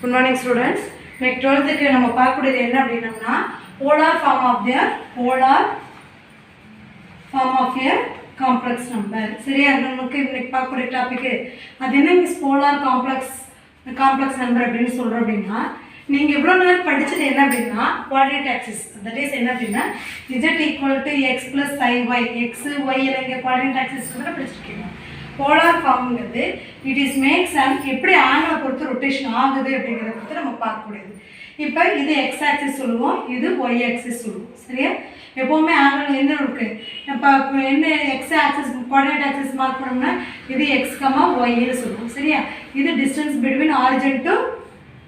Good morning students. Next 12th க்கு நம்ம பார்க்கக்கூடியது என்ன அப்படின்னா polar form of a complex number. சரியா நமக்கு இன்னைக்கு பார்க்கக்கூடிய டாபிக் அது என்ன polar complex number அப்படினு சொல்றோம் அப்படினா நீங்க இவ்வளவு நேரம் படிச்சது என்ன அப்படினா coordinate axis that is என்ன அப்படினா z = x + iy x y என்கிற coordinate axis கூட படிச்சிருக்கீங்க. polar form ங்கிறது it is makes and எப்படி ஆங்கிளை பொறுத்து ரொட்டேஷன் ஆகுது அப்படிங்கறத பத்தி நம்ம பார்க்கக்கூடியது. இப்போ இது x axis சொல்லுவோம், இது y axis சொல்லுவோம். சரியா? எப்பவுமே ஆங்கிள் என்ன இருக்கு? நம்ம என்ன x axis coordinate axis mark பண்ணோம்னா இது x, y ன்னு சொல்லுவோம். சரியா? இது distance between origin to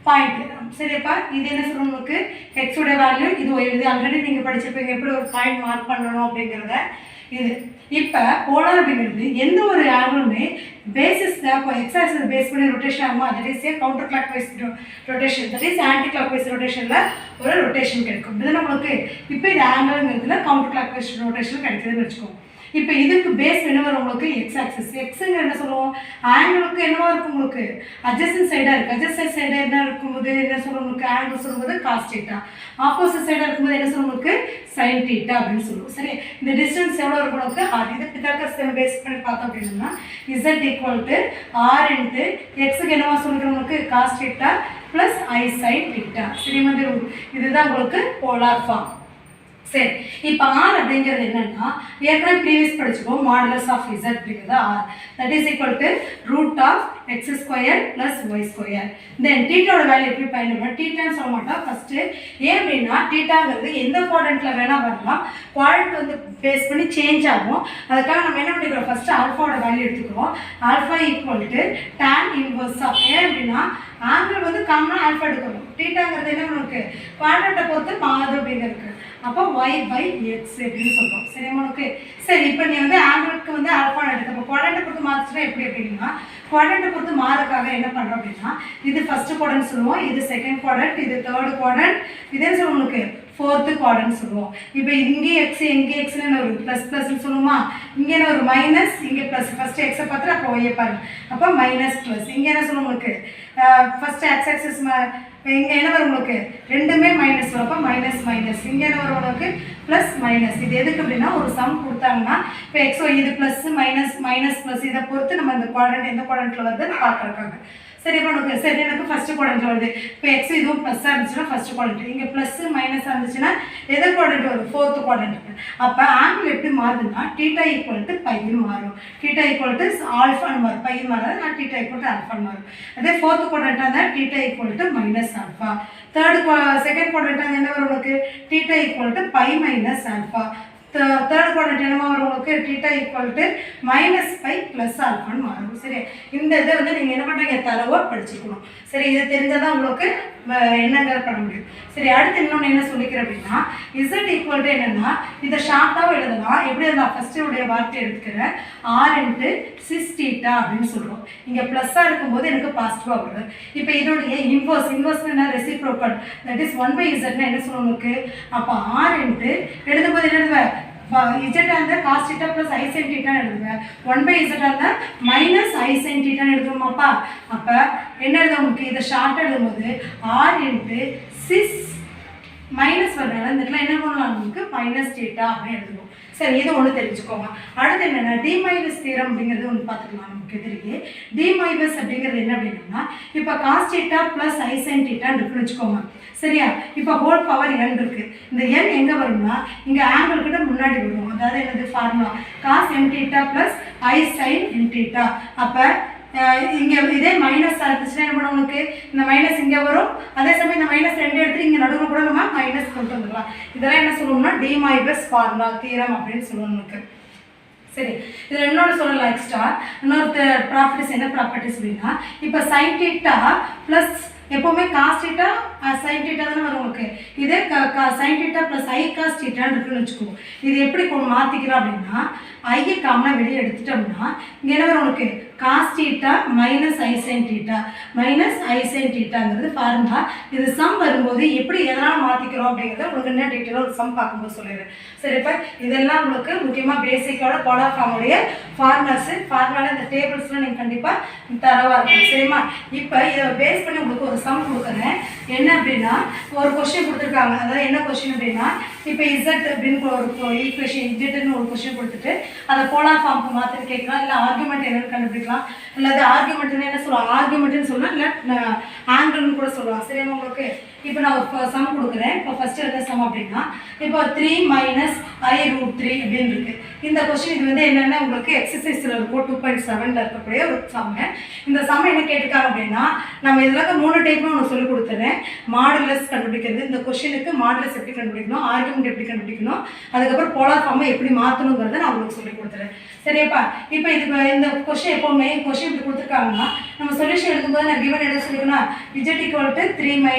point. சரிப்பா, இது என்ன சொல்றோம் நமக்கு x உடைய வேல்யூ, இது y. இது ஆல்ரெடி நீங்க படிச்சிருப்பீங்க எப்படி ஒரு பாயிண்ட் மார்க் பண்ணனும் அப்படிங்கறத. இது இப்போ போலார் அப்படிங்கிறது எந்த ஒரு ஆங்கிளுமே பேசிஸ் தான் x axis பேஸ் பண்ணி ரொட்டேஷன் ஆகுமா, that is a counter clockwise rotation, that is anti clockwise ரொட்டேஷன்ல ஒரு ரொட்டேஷன் கிடைக்கும். இது நம்மளுக்கு இப்போ இது ஆங்கிள்ங்கிறதுல கவுண்டர் கிளாக்வைஸ் ரொட்டேஷன் கிடைக்குதுன்னு வச்சுக்கோங்க. இப்போ இதுக்கு பேஸ் என்ன வரும் உங்களுக்கு x axis. xங்க என்ன சொல்லுவோம், ஆங்கிளுக்கு என்னவா இருக்கும் உங்களுக்கு அட்ஜசன்ட் சைடா இருக்கு. அட்ஜசன்ட் சைடா என்ன இருக்கும்போது என்ன சொல்லுவோம் உங்களுக்கு ஆங்கிள் சொல்லும்போது cos θ. ஆப்போசிட் சைடா இருக்கும்போது என்ன சொல்லுவோம் உங்களுக்கு sin θ அப்படின்னு சொல்லுவோம். சரி, இந்த டிஸ்டன்ஸ் எவ்வளவு இருக்கும் உங்களுக்கு r. இது பிதாகரஸ் பேஸ் பண்ணி பார்த்தோம் அப்படின்னா z = r * x க்கு என்னவா சொல்றோம் உங்களுக்கு cos θ + i sin θ. சரி மாதிரி இதுதான் உங்களுக்கு போலார் ஃபார்ம். சரி, இப்போ r அப்படிங்கிறது என்னன்னா ஏற்கனவே ப்ரீவியஸ் படிச்சுக்கோம், மாடுலஸ் ஆஃப் z அப்படிங்கிறது r, that is equal to √(x² + y²). Then தீட்டாவோட வேல்யூ எப்படி பயன்படுத்தணும், தீட்டான்னு சொல்ல மாட்டோம் ஃபர்ஸ்ட். ஏன் அப்படின்னா தீட்டாங்கிறது எந்த குவாட்ரண்ட்ல வேணா வரலாம், குவாட்ரண்ட் வந்து பேஸ் பண்ணி சேஞ்ச் ஆகும். அதுக்காக நம்ம என்ன பண்ணிக்கிறோம், ஃபர்ஸ்ட் ஆல்ஃபாவோட வேல்யூ எடுத்துக்கிறோம். Alpha = tan inverse of. ஏன் அப்படின்னா ஆங்கிள் வந்து காமனாக ஆல்ஃபா எடுக்கணும். தீட்டாங்கிறது என்ன நமக்கு குவாட்ரண்ட்டை பொறுத்து மாறுது அப்படிங்கிறது. அப்போ y/x அப்படின்னு சொல்றோம். சரியா உங்களுக்கு? சரி, இப்போ நீ வந்து ஆங்கிளுக்கு வந்து ஆல்ஃபா எடுத்து அப்போ குவாட்ரண்ட்டை பொறுத்து மாற்றினா எப்படி அப்படின்னா குவாட்ரண்ட்டை பொறுத்து மாறதுக்காக என்ன பண்ணுறோம் அப்படின்னா இது ஃபர்ஸ்ட் குவாட்ரண்ட் சொல்லுவோம், இது செகண்ட் குவாட்ரண்ட், இது தேர்ட் குவாட்ரண்ட், இதே சொல்லுவோம் உங்களுக்கு ஃபோர்த்து குவாட்ரண்ட் சொல்லுவோம். இப்போ இங்கே எக்ஸ் இங்கே எக்ஸ்னு என்ன ஒரு ப்ளஸ்ன்னு சொல்லுவோமா, இங்கே என்ன ஒரு மைனஸ், இங்கே ப்ளஸ். ஃபர்ஸ்ட் எக்ஸை பார்த்துட்டு அப்போ ஒய்யை பாருங்க, அப்போ மைனஸ் ப்ளஸ். இங்கே என்ன சொல்லுவோம் உங்களுக்கு ஃபர்ஸ்ட் எக்ஸ் ஆக்சிஸ் இங்கே என்ன வரும் உங்களுக்கு ரெண்டுமே மைனஸ் வரும், அப்போ மைனஸ் மைனஸ். இங்கே என்ன வரும் உங்களுக்கு ப்ளஸ் மைனஸ். இது எதுக்கு அப்படின்னா ஒரு சம் கொடுத்தாங்கன்னா இப்போ எக்ஸ் ஒய் இது ப்ளஸ் மைனஸ் மைனஸ் ப்ளஸ் இதை பொறுத்து நம்ம இந்த குவாட்ரண்ட் எந்த குவாட்ரண்ட்டில் வருதுன்னு பார்க்குறக்காங்க. சரி, இப்போ எனக்கு சரி எனக்கு ஃபஸ்ட்டு குவாட்ரண்ட் வருது. இப்போ எக்ஸ் இதுவும் ப்ளஸ்ஸாக இருந்துச்சுன்னா ஃபஸ்ட்டு குவாட்ரண்ட், இங்கே ப்ளஸ் மைனஸாக இருந்துச்சுன்னா எதை குவாட்ரண்ட் வரும் ஃபோர்த்து குவாட்ரண்ட். அப்போ ஆங்கிள் எப்படி மாறுதுன்னா θ = πன்னு மாறும், θ = ஆல்ஃபான்னு மாறும், π மாறாது, நான் θ = ஆல்ஃபான்னு மாறும். அதே ஃபோர்த்து குவாட்ரண்ட்டாக இருந்தால் θ = -ஆல்ஃபா. செகண்ட் குவாட்ரண்ட்டாக என்ன வரும் உங்களுக்கு θ = π - ஆல்ஃபா. தேர்ட் குவாட்ரண்ட் என்னமா வரும் உங்களுக்கு θ = -π + ஆல்ஃபான்னு மாறும். சரி, இந்த இதை வந்து நீங்கள் என்ன பண்ணுறீங்க தரவாக படிச்சுக்கணும். சரி, இது தெரிஞ்சால் உங்களுக்கு என்னங்கிறத பண்ண முடியும். சரி, அடுத்து இன்னொன்று என்ன சொல்லிக்கிறேன் அப்படின்னா z = என்னன்னா இதை ஷார்ட்டாகவும் எழுதலாம். எப்படி நான் ஃபர்ஸ்ட் உடைய வார்த்தை எடுத்துக்கிறேன் r * sis θ அப்படின்னு சொல்கிறோம். இங்கே ப்ளஸ்ஸாக இருக்கும்போது எனக்கு பாசிட்டிவாக வருது. இப்போ இதோடைய இன்வர்ஸ் என்ன ரெசிப்ரோக்கல், தட் இஸ் 1/z என்ன சொல்லுவோம் உங்களுக்கு. அப்போ r எழுதும்போது என்ன எழுதுவேன் z இருந்தால் cos θ + i sin θ எழுதுவேன், 1/z இருந்தால் -i sin θ எழுதுவோமாப்பா. அப்போ என்ன எழுதுவோம் உங்களுக்கு இதை ஷார்ட்டாக எழுதும்போது r * sis மைனஸ் வரனால இந்த இடத்துல என்ன பண்ணலாம் நமக்கு -θ அப்படின்னு எழுதுவோம். சரி, இது ஒன்று தெரிஞ்சுக்கோங்க. அடுத்து என்னென்னா டிமைவஸ் தியரம் அப்படிங்கிறது ஒன்று பார்த்துக்கலாம். நமக்கு எதிரியே டிமைவஸ் அப்படிங்கிறது என்ன அப்படின்னா இப்போ cos θ + i sin θ இருக்குன்னு வச்சுக்கோங்க. சரியா? இப்போ ஹோல் பவர் n இருக்கு. இந்த n எங்கே வரும்னா இங்கே ஆங்கிள் கிட்ட முன்னாடி வரும். அதாவது என்னது formula cos nθ + i sin nθ. அப்போ இங்கே இதே மைனஸ் இருந்துச்சுன்னா என்ன பண்ணுவோம் உங்களுக்கு இந்த மைனஸ் இங்கே வரும். அதே சமயம் இந்த -2 எடுத்து இங்கே நடுவில் கூட நம்ம மைனஸ் கொண்டு வந்துடலாம். இதெல்லாம் என்ன சொல்லுவோம்னா டிமைவஸ் ஃபார்முலா தியரம் அப்படின்னு சொல்லுவோம் நமக்கு. சரி, இதில் இன்னொன்று சொல்லலாம் எக்ஸ்ட்ரா. இன்னொரு ப்ராப்பர்ட்டிஸ் என்ன ப்ராப்பர்ட்டிஸ் அப்படின்னா இப்போ sin θ ப்ளஸ் எப்போவுமே cos θ sin θ தானே வரும் உங்களுக்கு. இதே sin θ + i cos θ இருக்குன்னு வச்சுக்கோங்க. இது எப்படி மாற்றிக்கலாம் அப்படின்னா ஐயை காமனாக வெளியே எடுத்துட்டோம்னா இங்கே என்ன வரும் உங்களுக்கு cos θ - i sin θ -i sin θங்கிறது ஃபார்முலா. இது சம் வரும்போது எப்படி எதனால் மாற்றிக்கிறோம் அப்படிங்கிறத உங்களுக்கு என்ன டீட்டெயிலாக ஒரு சம் பார்க்கும்போது சொல்லிடுறேன். சரி, இப்போ இதெல்லாம் உங்களுக்கு முக்கியமாக பேசிக்கோட போலார் ஃபார்முடைய ஃபார்முலா இந்த டேபிள்ஸ்லாம் நீங்கள் கண்டிப்பாக தரவாக இருக்கும். சரிம்மா? இப்போ இதை பேஸ் பண்ணி உங்களுக்கு ஒரு சம் கொடுக்குறேன். என்ன அப்படின்னா ஒரு கொஸ்டின் கொடுத்துருக்காங்க. அதாவது என்ன கொஸ்டின் அப்படின்னா இப்போ இசட் அப்படின்னு ஒரு ஈக்குவேஷன் இஜெட்னு ஒரு கொஸ்டின் கொடுத்துட்டு அதை போலார் ஃபார்முக்கு மாற்றி கேட்கலாம். இல்லை ஆர்குமெண்ட் என்னன்னு கண்டுபிடிக்கலாம். இல்லை அது ஆர்குமெண்ட்னு என்ன சொல்லுவாங்க, ஆர்குமெண்ட்னு சொல்லலாம், இல்லை ஆங்கிள்னு கூட சொல்லுவாங்க. சரியா உங்களுக்கு? இப்போ நான் ஒரு சம் கொடுக்குறேன். இப்போ ஃபர்ஸ்ட் என்ன சம் அப்படின்னா இப்போ 3 - i√3 அப்படின்னு இருக்கு. இந்த கொஸ்டின் இது வந்து என்னென்னா உங்களுக்கு எக்ஸசைஸில் இருக்கும் 2.7 இருக்கக்கூடிய ஒரு சம்மு. இந்த சம் என்ன கேட்டிருக்காங்க அப்படின்னா நம்ம இதில் 3 டைப்பும் ஒன்று சொல்லி கொடுத்துறேன். மாடுலஸ் கண்டுபிடிக்கிறது, இந்த கொஸ்டினுக்கு மாடுலஸ் எப்படி கண்டுபிடிக்கணும், ஆர்குமெண்ட் எப்படி கண்டுபிடிக்கணும், அதுக்கப்புறம் போலார் ஃபார்மை எப்படி மாற்றணுங்கிறத நான் உங்களுக்கு சொல்லி கொடுத்துறேன். சரியாப்பா? இப்போ இந்த கொஸ்டின் எப்போவுமே கொஸ்டின் இப்படி கொடுத்துருக்காங்கன்னா நம்ம சொல்யூஷன் எழுதும்போது நான் கிவன் எழுத சொல்லிக்கணும் இஜெட் ஈக்குவல் டு 3 -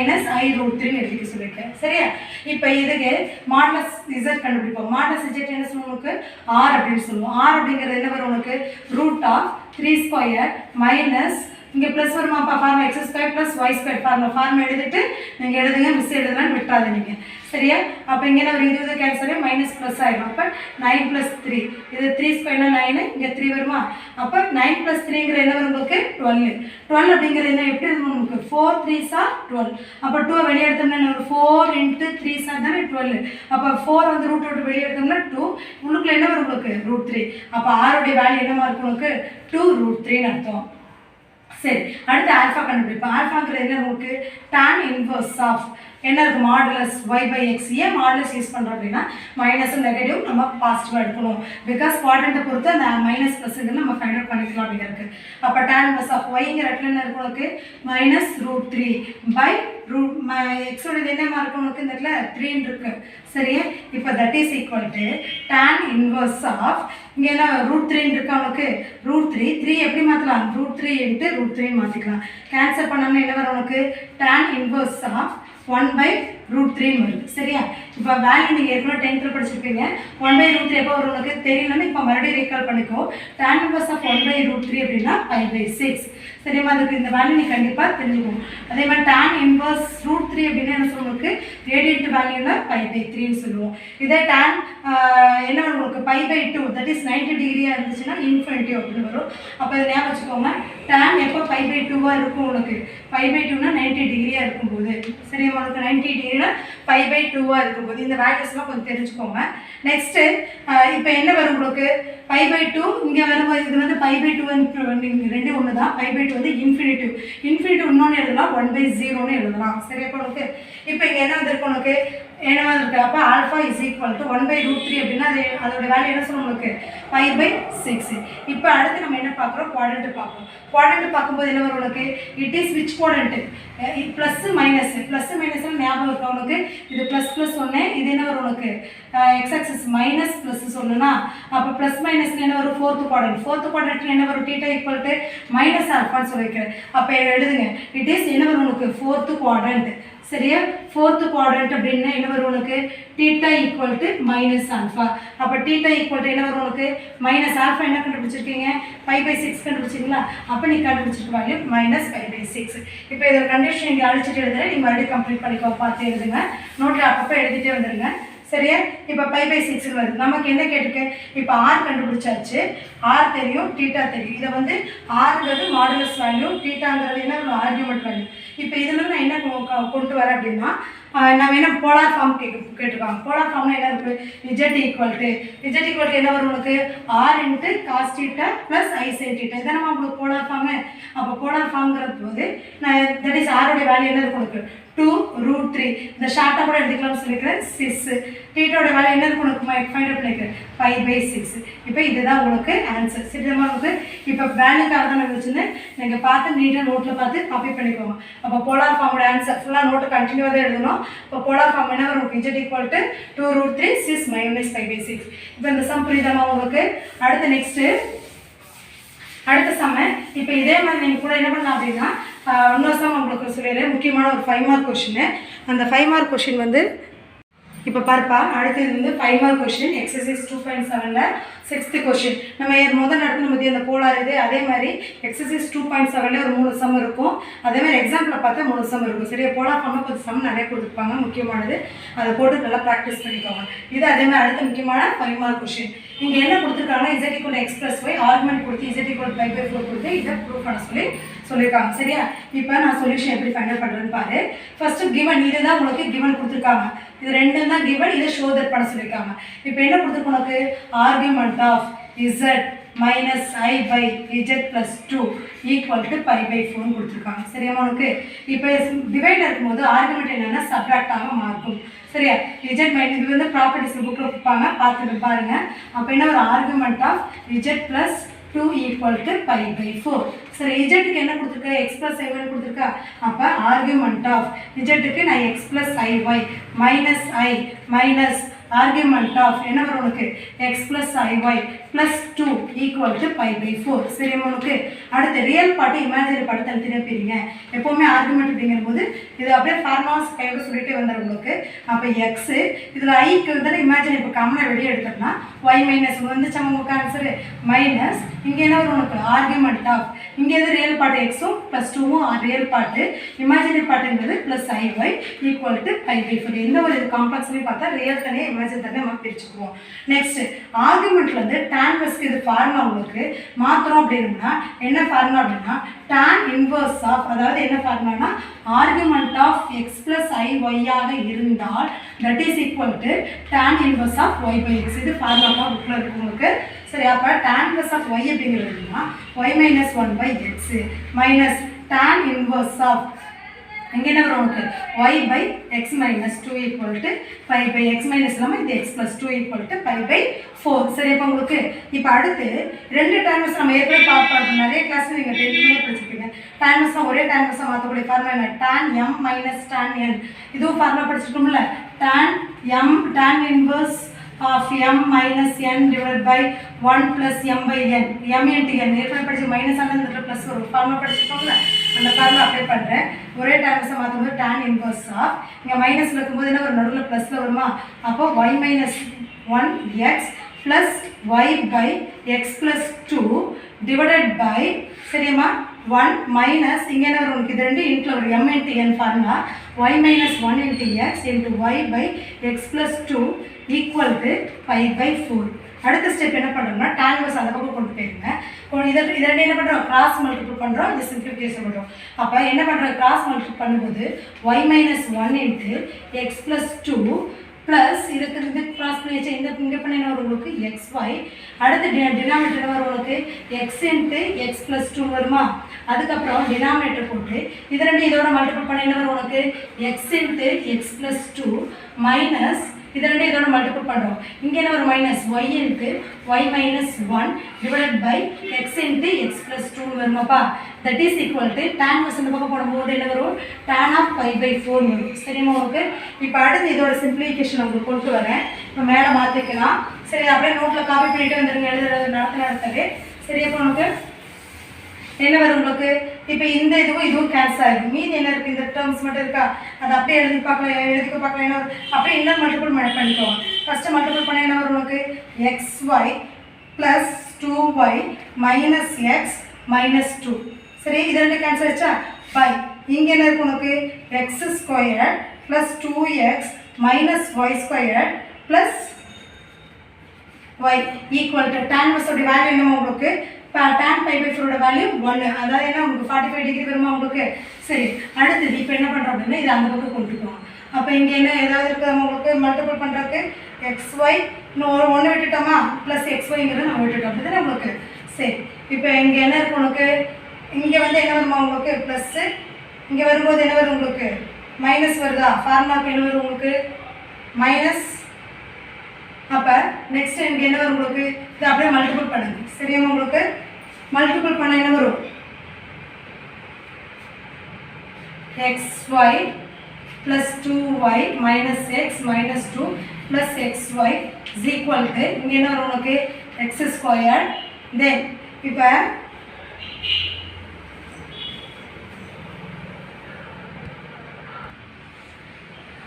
i√3 எழுதிக்க சொல்லியிருக்கேன். சரியா? இப்போ இதுக்கு மாடலஸ் இசட் கண்டுபிடிப்போம். மாடலஸ் இஜெட் என்ன சொல்லுவோம், உங்களுக்கு ஆர் அப்படின்னு சொல்லுவோம். ஆர் அப்படிங்கிறது என்ன வரும் உனக்கு, √3² மைனஸ் இங்கே plus வருமாப்பா formula x² + y² formula எழுதிட்டு நீங்கள் எழுதுங்க. மிஸ் எழுதுனான்னு விட்டாது நீங்கள். சரியா? அப்போ இங்கே ஒரு 20 கேன்சல் மைனஸ் ப்ளஸ் ஆகிடும். அப்போ 9 + 3 இது 3² 9 இங்கே 3 வருமா? அப்போ 9 + 3ங்கிற என்ன வரும் உங்களுக்கு 12. 12 அப்படிங்கிறது என்ன எப்படி இருக்கும் உங்களுக்கு 4 3s are 12. அப்போ 2 வெளியே எடுத்தோம்னா ஒரு 4 × 3s தானே 12. அப்போ 4 வந்து ரூட் விட்டு வெளியே எடுத்தோம்னா 2 உள்ளுக்குள்ள என்ன வரும் உங்களுக்கு √3. அப்போ ஆருடைய வேல்யூ என்னமா இருக்கும் உங்களுக்கு 2√3ன்னு அர்த்தம். சரி, அடுத்து ஆல்ஃபா கண்டுபிடிப்போம். ஆல்ஃபாங்கிறது என்ன உங்களுக்கு tan இன்வர்ஸ் ஆஃப் என்ன இருக்குது மாடுலஸ் y/x. ஏன் மாடுலஸ் யூஸ் பண்ணுறோம் அப்படின்னா மைனஸும் நெகட்டிவ் நம்ம பாசிட்டிவாக எடுக்கணும். பிகாஸ் குவாட்ரண்ட்டை பொறுத்து அந்த மைனஸ் ப்ளஸ்ஸுங்கிறது நம்ம ஃபைண்ட் அவுட் பண்ணிக்கலாம் அப்படிங்கிறது. அப்போ tan இன்வர்ஸ் ஆஃப் yங்கிற இடத்துல என்ன இருக்கும் உங்களுக்கு -√3/√x. என்னமா இருக்கும் உங்களுக்கு இந்த இடத்துல 3 இருக்கு. சரியா? இப்போ that is equal to tan inverse of இங்கே என்ன √3 இருக்கு அவனுக்கு √3 எப்படி மாற்றலாம் √3 × √3 மாற்றிக்கலாம். கேன்சல் பண்ணோம்னா என்ன வரும் உனக்கு tan இன்வர்ஸ் ஆஃப் 1/√3 வருது. சரியா? இப்போ வேல்யூ நீங்கள் ஏற்கனவே 10th படிச்சிருப்பீங்க. 1/√3 எப்போ வரும் உனக்கு தெரியலன்னு இப்போ மறுபடியும் ரீகால் பண்ணிக்கோ. tan இன்வர்ஸ் ஆஃப் 1/√3 அப்படின்னா 5/6. சரியா? அதுக்கு இந்த வேல்யூ நீ கண்டிப்பாக தெரிஞ்சுக்கணும். அதே மாதிரி tan இன்வர்ஸ் √3 அப்படின்னா என்ன சொல்லுவோம் ரேடியன்ட் வேல்யூவில் 5/3ன்னு சொல்லுவோம். இதே tan என்ன வரும் உங்களுக்கு 5/2 தட் இஸ் 90 டிகிரியாக இருந்துச்சுன்னா இன்ஃபினிட்டி அப்படின்னு வரும். அப்போ இதை ஞாபகம் வச்சுக்கோங்க. tan எப்போ 5/2 இருக்கும் உனக்கு 5/2னா 90 டிகிரியாக இருக்கும்போது. சரியா? உங்களுக்கு 90 டிகிரியில் 5/2 இருக்கும்போது இந்த வேல்யூஸ்லாம் கொஞ்சம் தெரிஞ்சுக்கோங்க. நெக்ஸ்ட்டு இப்போ என்ன வரும் உங்களுக்கு 5/2 இங்கே வரும்போது இது வந்து 5/2 ரெண்டு ஒன்று தான். 5/2 வந்து இன்ஃபினிட்டிவ் இன்னொன்று எழுதலாம் 1/0ன்னு எழுதலாம். சரியா? உங்களுக்கு இப்போ இங்கே என்ன வந்திருக்கு உனக்கு என்னவா இருக்கு. அப்போ ஆல்ஃபா இஸ் ஈக்குவல் டு 1/√3 அப்படின்னா அதோட வேல்யூ என்ன சொல்லுவோம் உங்களுக்கு 5/6. இப்போ அடுத்து நம்ம என்ன பார்க்குறோம் குவாட்ரண்ட் பார்ப்போம். குவாட்ரண்ட் பார்க்கும்போது என்ன வரும் உனக்கு it is which quadrant plus minus ஞாபகம் இருக்கும் உனக்கு இது ப்ளஸ் ஒன்று இது என்ன வரும் உனக்கு எக்ஸ் ஆக்சிஸ் மைனஸ் ப்ளஸ் சொன்னா அப்போ ப்ளஸ் மைனஸ்ல என்ன வரும் ஃபோர்த் குவாட்ரண்ட்ல என்ன வரும் θ ஈக்குவல் டு -ஆல்ஃபான்னு சொல்லியிருக்கேன். அப்போ எழுதுங்க இட் இஸ் என்ன வரும் உனக்கு 4th குவாட்ரண்ட். சரியா? 4th குவாட்ரண்ட் அப்படின்னா என்ன வரும் உனக்கு θ ஈக்குவல் டு -ஆல்ஃபா. அப்போ θ ஈக்குவல் டு என்ன வரும் உனக்கு -ஆல்ஃபா என்ன கண்டுபிடிச்சிருக்கீங்க 5/6 கண்டுபிடிச்சிங்களா? அப்போ நீ கண்டுபிடிச்சிருக்க வேல்யூ -5/6. இப்போ இதோட கண்டிஷன் இங்கே அழிச்சிட்டு எழுதுறேன். நீங்கள் மறுபடியும் கம்ப்ளீட் பண்ணிக்கோ, பார்த்து எழுதுங்க. நோட்டில் அப்பப்போ எழுதிட்டே வந்துடுங்க. சரியா? இப்போ 5/6 வருது. நமக்கு என்ன கேட்டிருக்கேன் இப்போ ஆர் கண்டுபிடிச்சாச்சு. ஆர் தெரியும், θ தெரியும். இதை வந்து ஆர்ங்கிறது மாடுலஸ் வேல்யூ, θங்கிறது என்ன ஒரு ஆர்குமெண்ட் வேல்யூ. இப்போ இதில் நான் என்ன கொண்டு வரேன் அப்படின்னா நம்ம என்ன போலார் ஃபார்ம் கேட்டிருக்காங்க. போலார் ஃபார்ம்னா என்ன இருக்குது இஜெட் ஈக்குவல் டு என்ன வரும் உனக்கு r × cos θ + i sin θ. இதை நம்ம உங்களுக்கு போலார் ஃபார்மு. அப்போ போலார் ஃபார்ம்ங்கிறது போது நான் தட் இஸ் ஆரோடைய வேல்யூ என்ன இருக்கும் உனக்கு 2√3. இந்த ஷார்ட்டாக கூட எடுத்துக்கலாம்னு சொல்லிக்கிறேன் 6. θோட வேல்யூ என்ன இருக்கும் உனக்கு ஃபைண்ட் அவுட் பண்ணிக்கிறேன் 5/6. இப்போ இதுதான் உங்களுக்கு ஆன்சர். சரிமா? உங்களுக்கு இப்போ வேல்யூக்காக தான் நான் வச்சுன்னு நீங்கள் பார்த்து நீட்டாக நோட்டில் பார்த்து காப்பி பண்ணிக்கோங்க. அப்போ போலார் ஃபார்மோட ஆன்சர் ஃபுல்லாக நோட்டு கண்டினியூவாக தான் எழுதணும். இப்போ போலார் ஃபார்ம் என்ன வரும் இஜெட் ஈக்குவல் டு 2√3 6 - 5/6. இப்போ இந்த சம் புரியுதாமா உங்களுக்கு? அடுத்த சம இப்போ இதே மாதிரி நீங்கள் கூட என்ன பண்ணலாம் அப்படின்னா இன்னொரு சம் உங்களுக்கு சொல்லிடுறேன். முக்கியமான ஒரு 5 மார்க் கொஷின். அந்த 5 மார்க் கொஷின் வந்து இப்போ பார்ப்பா அடுத்தது வந்து 5 மார்க் கொஷின் எக்ஸசைஸ் 2.7ல் 6th கொஷின். நம்ம முதல் நடத்தின பற்றி அந்த போலார் இது அதே மாதிரி எக்ஸசைஸ் 2.7ல் ஒரு 3 சம் இருக்கும். அதே மாதிரி எக்ஸாம்பிளில் பார்த்தா 3 சம் இருக்கும். சரியா? போலார் ஃபார்மில் கொஞ்சம் சம் நிறைய கொடுத்துருப்பாங்க. முக்கியமானது அதை போட்டு நல்லா ப்ராக்டிஸ் பண்ணிக்கோங்க. இது அதே மாதிரி அடுத்த முக்கியமான 5 மார்க் கொஷின். இங்கே என்ன கொடுத்துருக்காங்கன்னா z = x + y ஆர்குமெண்ட் கொடுத்து z = 5/4 கொடுத்து இதை ப்ரூவ் பண்ண சொல்லி சொல்லியிருக்காங்க. சரியா? இப்போ நான் சொல்யூஷன் எப்படி ஃபைண்ட் அவுட் பண்ணுறேன்னு பாரு. ஃபர்ஸ்ட்டு கிவன் இதுதான் உங்களுக்கு கிவன் கொடுத்துருக்காங்க. இது ரெண்டும் தான் கிவன், இதை ஷோ தட் பண்ண சொல்லியிருக்காங்க. இப்போ என்ன கொடுத்துருக்கு உனக்கு? Argument of z minus I by z plus 2 equal to pi by 4 கொடுத்துருக்காங்க. சரியா உனக்கு? இப்போ டிவைட் இருக்கும்போது ஆர்குமெண்ட் என்னன்னா சப்ட்ராக்ட் ஆக மாறும். சரியா? z மைனஸ் இது வந்து ப்ராப்பர்ட்டிஸ் புக்கில் கொடுப்பாங்க, பார்த்துட்டு பாருங்க. அப்போ என்ன ஒரு argument of z plus 2 equal to pi by 4. சரி, z க்கு என்ன கொடுத்துருக்க? x plus iy கொடுத்துருக்கா. அப்போ ஆர்குமெண்ட் ஆஃப் z க்கு நான் x plus iy minus I minus argument of என்ன வரும் உனக்கு? x plus iy plus 2 equal to pi by 4. சரி உனக்கு? அடுத்து ரியல் பார்ட் இமேஜினரி பார்ட் தனித்தனியாக பிரிங்க. எப்போவுமே ஆர்குமெண்ட் அப்படிங்கும்போது இது அப்படியே ஃபார்மாஸ் கையில் சொல்லிட்டே வந்துடும் உங்களுக்கு. அப்போ x இதில் ஐக்கு வந்து இமேஜினரி இப்போ காமனாக வெளியே எடுத்தோம்னா y மைனஸ் வந்துச்சு உங்களுக்கு ஆன்சரு மைனஸ் இங்கே என்ன வரும் உனக்கு? ஆர்குமெண்ட் ஆஃப் இங்கே எது ரியல் பார்ட் எக்ஸும் ப்ளஸ் 2வும் ரியல் பார்ட்டு, இமேஜினரி பார்ட்டுங்கிறது plus iy equal to pi by 4. எந்த ஒரு இது காம்ப்ளெக்ஸ்லையும் பார்த்தா ரியல் தனியாக இமேஜின் தனியாக நம்ம பிரிச்சுக்குவோம். நெக்ஸ்ட் ஆர்குமெண்ட்ல வந்து tan வெஸ்க்கு இது ஃபார்முலா உங்களுக்கு மாத்திரம் அப்படின்னா என்ன ஃபார்முலா அப்படின்னா tan இன்வர்ஸ் ஆஃப், அதாவது என்ன ஃபார்முலானா argument of x plus iy ஆக இருந்தால் that is equal to tan inverse of y by x. இது ஃபார்முலா புக்கில் இருக்கு உங்களுக்கு. சரி, அப்போ tan இன்வர்ஸ் ஆஃப் y அப்படிங்கிறதுனா y minus 1 by x minus tan inverse of இங்கே என்ன வரும் உனக்கு? y by x minus 2 equal to pi by x minus இல்லாமல் இது x plus 2 equal to pi by 4. சரி, இப்போ உங்களுக்கு இப்போ அடுத்து ரெண்டு டைம்ஸ் நம்ம ஏற்கனவே பார்ப்போம், நிறைய கிளாஸ் நீங்கள் 10th படிச்சிருப்பீங்க. டைம்ஸ்லாம் ஒரே டைம்ஸாக மாற்றக்கூடிய ஃபார்முலா என்ன? tan m minus tan n. இதுவும் formula படிச்சிருக்கோம்ல, tan inverse of m minus n divided by 1 plus m by n, m into n. ஏற்கனவே படிச்சு மைனஸ் ஆனால் இந்த ப்ளஸ் ஒரு ஃபார்முலா படிச்சிருக்கோம்ல, அந்த ஃபார்முலா அப்ளை பண்ணுறேன். ஒரே டைம்ஸை மாற்றும்போது tan இன்வர்ஸ் ஆஃப் இங்கே மைனஸில் இருக்கும்போது என்ன ஒரு நடுவில் ப்ளஸில் வருமா? அப்போ y minus 1 x plus y by x plus 2 divided by சரியாம்மா 1 மைனஸ் இங்கே என்ன வரும் உனக்கு? இது ரெண்டு இன்ட்டில் ஒரு m into n formula y minus 1 into x into y by x plus 2 equal to pi by 4. அடுத்த ஸ்டெப் என்ன பண்ணுறோம்னா tan இன்வர்ஸ் அந்த பக்கம் கொண்டு போயிருங்க. இதை ரெண்டு என்ன பண்ணுறோம்? கிராஸ் மல்டிபிள் பண்ணுறோம், இது சிம்பிளிஃபிகேஷன் பண்ணுறோம். அப்போ என்ன பண்ணுறோம்? கிராஸ் மல்டிபிள் பண்ணும்போது y minus 1 into x plus 2 plus இதுக்கு இது கிராஸ் பண்ணி வச்சு இந்த இங்கே பண்ண என்ன வரும் உங்களுக்கு? xy. அடுத்து டினாமினேட்டர் என்ன வரும் உங்களுக்கு? x into x plus 2 வருமா? அதுக்கப்புறம் டினாமினேட்டர் போட்டு இது ரெண்டு இதோட மல்டிபிள் பண்ண என்ன வரும் உனக்கு? x into x plus 2 minus இது ரெண்டு இதோட மல்டிபிள் பண்ணுறோம். இங்கே என்ன ஒரு minus y into y minus 1 divided by x into x plus 2 வருமாப்பா. That is equal to tan inverse இந்த பக்கம் போடும்போது என்ன வரும்? tan of pi by 4 வரும். சரிம்மா உங்களுக்கு? இப்போ அடுத்து இதோட சிம்பிளிஃபிகேஷன் உங்களுக்கு கொண்டு வரேன். இப்போ மேலே மாற்றிக்கலாம். சரி, அப்படியே நோட்டில் காப்பி பண்ணிட்டு வந்துடுங்க, எழுதுறது நடத்தவே. சரி, அப்போ உங்களுக்கு என்ன வரும் உங்களுக்கு? இப்போ இந்த இதுவும் கேன்சல் ஆகிடும். மீதி என்ன இருக்குது? இந்த டேர்ம்ஸ் மட்டும் இருக்கா? அதை அப்படியே எழுதிக்க பார்க்கலாம். என்ன வரும்? அப்படியே இன்னும் மல்டிபிள் பண்ணிக்கோங்க. ஃபஸ்ட்டு மல்டிபிள் பண்ண என்ன வரும் உங்களுக்கு? xy plus 2y minus x minus 2. சரி, இது ரெண்டு கேன்சல் ஆச்சா? பை இங்கே என்ன இருக்கு உனக்கு? X square plus 2x minus y square plus y equal to tan இன்வர்ஸோட வேல்யூ என்னமோ உங்களுக்கு? tan pi by 4 value 1. அதாவது என்ன உங்களுக்கு 45 டிகிரி வருமா உங்களுக்கு? சரி, அடுத்தது இப்போ என்ன பண்ணுறோம் அப்படின்னா இது அந்த பக்கம் கொண்டு போகணும். அப்போ இங்கே என்ன ஏதாவது இருக்குது உங்களுக்கு மல்டிபிள் பண்ணுறதுக்கு? xy இன்னும் ஒன்று விட்டுட்டோமா? ப்ளஸ் xyங்கிறத நம்ம விட்டுட்டோம், அப்படி தானே உங்களுக்கு? சரி, இப்போ இங்கே என்ன இருக்குது உனக்கு? இங்கே வந்து என்ன வருமா உங்களுக்கு? ப்ளஸ்ஸு. இங்கே வரும்போது என்ன வரும் உங்களுக்கு? மைனஸ் வருதா? ஃபார்முலாவுக்கு என்ன வரும் உங்களுக்கு? மைனஸ். அப்போ நெக்ஸ்ட் இங்கே என்ன வரும் உங்களுக்கு? இது அப்படியே மல்டிபிள் பண்ணுங்க. சரியாமா உங்களுக்கு? மல்டிபிள் பண்ண என்ன வரும்? xy plus 2y minus x minus 2 plus xy is equal to இங்கே என்ன வரும் உனக்கு? x squared. then இப்போ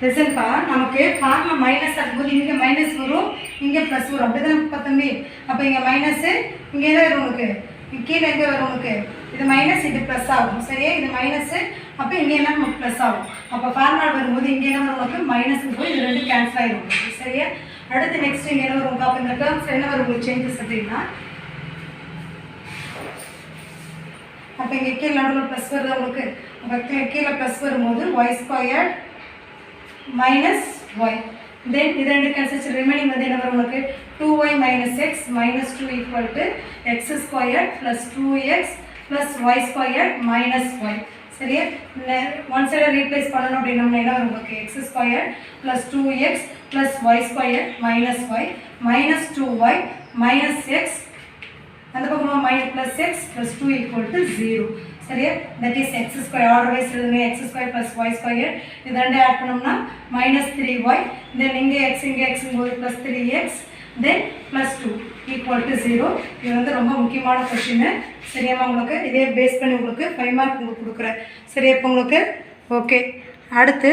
ரிசல்ட்பா நமக்கு ஃபார்முலா மைனஸ் ஆகும்போது இங்கே மைனஸ் வரும், இங்கே ப்ளஸ் வரும், அப்படி தான் பார்த்தோமே. அப்போ இங்கே மைனஸு இங்கே என்ன வரும் உனக்கு? கீழே எங்கே வரும் உனக்கு? இது மைனஸ், இது ப்ளஸ் ஆகும். சரியா? இது மைனஸு, அப்போ இங்கே என்ன நமக்கு ப்ளஸ் ஆகும். அப்போ ஃபார்முலா வரும்போது இங்கே என்ன வரும் உனக்கு? மைனஸ் போய் இது ரெண்டு கேன்சல் ஆகிடும் உங்களுக்கு. சரியா? அடுத்து நெக்ஸ்ட் இங்கே என்ன வரும்? அப்போ இந்த டேர்ம்ஸ் என்ன வரும் உங்களுக்கு சேஞ்சஸ் அப்படின்னா அப்போ இங்கே கீழே நடுவில் ப்ளஸ் வருது உங்களுக்கு. அப்போ கீழே ப்ளஸ் வரும்போது y square minus y. Then இது ரெண்டு கேன்சல், ரிமைனிங் வந்து என்ன வரும் உங்களுக்கு 2y minus x minus 2 equal to x square plus 2x plus y square minus y. சரியா, ஒன் சைடை ரீப்ளேஸ் பண்ணணும் அப்படின்னா என்ன வரும் உங்களுக்கு x square plus 2x plus y square minus y minus 2y minus x, அந்த பக்கமாக minus plus x plus 2 equal to 0. சரியா, that is x square order wise எழுதுங்க. X square plus y square இது ரெண்டு ஆட் பண்ணோம்னா minus 3y. தென் இங்கே எக்ஸுங்கும் போது plus 3x then plus 2 equal to 0. இது வந்து ரொம்ப முக்கியமான கொஷின்னு. சரியாம்மா, உங்களுக்கு இதே பேஸ் பண்ணி உங்களுக்கு 5 மார்க் உங்களுக்கு கொடுக்குறேன். சரி, இப்போ உங்களுக்கு ஓகே. அடுத்து